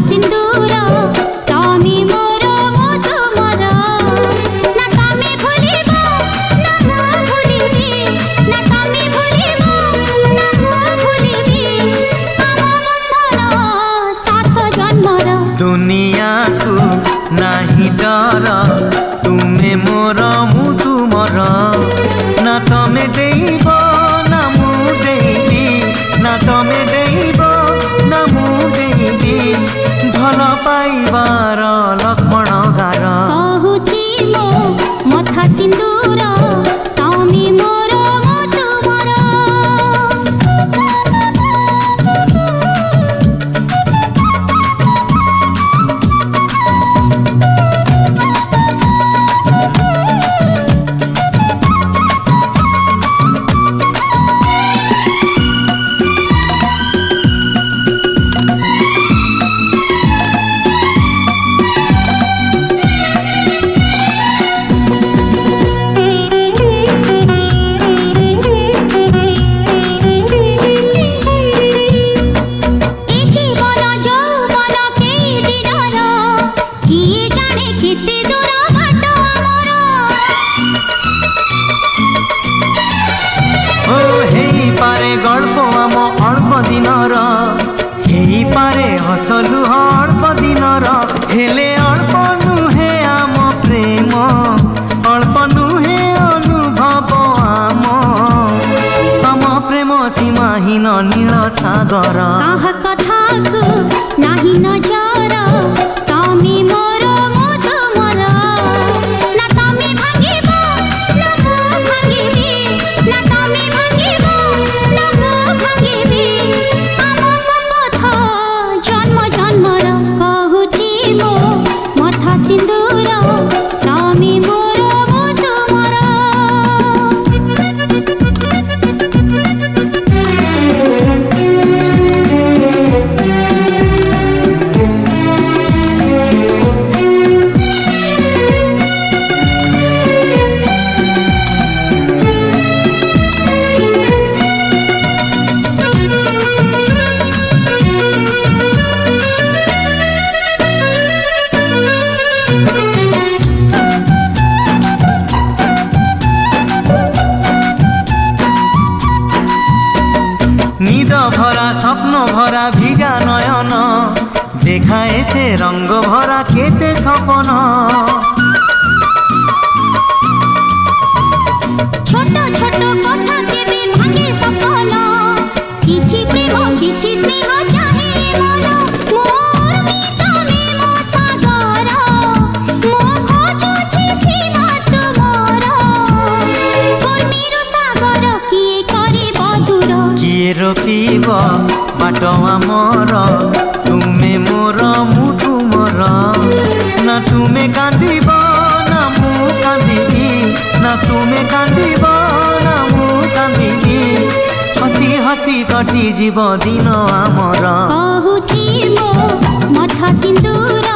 सिंदूर तमे मोर मो तुमर ना तमे भूलिबो ना मो भूलिबी ना तमे भूलिबो ना मो भूलिबी आम बंधन सात जन्मर दुनिया को नाही डर तुमे मोर मु तुमर ना तमे देइब ना मु देइबी ना तमे देइब ना मु देइबी भल पाइबार लक्ष्मण गार कहूची मो मथा सिंदूर तमे मोर मो तुमर गल्प आम अल्प दिनर हेई पारे हसलु अल्प दिनर हेले अल्प नुहे आम प्रेम अल्प नुहे अनुभव आम तम प्रेम सीमाहीन नील सागर कहा कथा को नाही नजर तमे मोर मो तुमर ना तमे भांगिबो ना मो भांगिबी ना तमे भांगिबो ना मो भांगिबी आम शपथ जन्म जन्मर कहूची मो मथा सिंदूर तमे मोर मो तुमर निद भरा स्वप्न भरा भिजा नयन देखाए से रंग भरा केते सपन छोट छोट कथा केबे भांगे सपन किछि प्रेम किछि स्नेह चाहे मन मोर तमे मो सागर मो खोजुछि सीमा तुमर कुर्मीर सागर किए करिब दूर किए रोकिब बाट आमर तुमे मोर मु तुमर ना तुमे कांदिब ना मु कांदिबी ना तुमे कांदिब ना मु कांदिबी हसी हसी कटि जीव दिन आमर कहूची मो मथा सिंदूर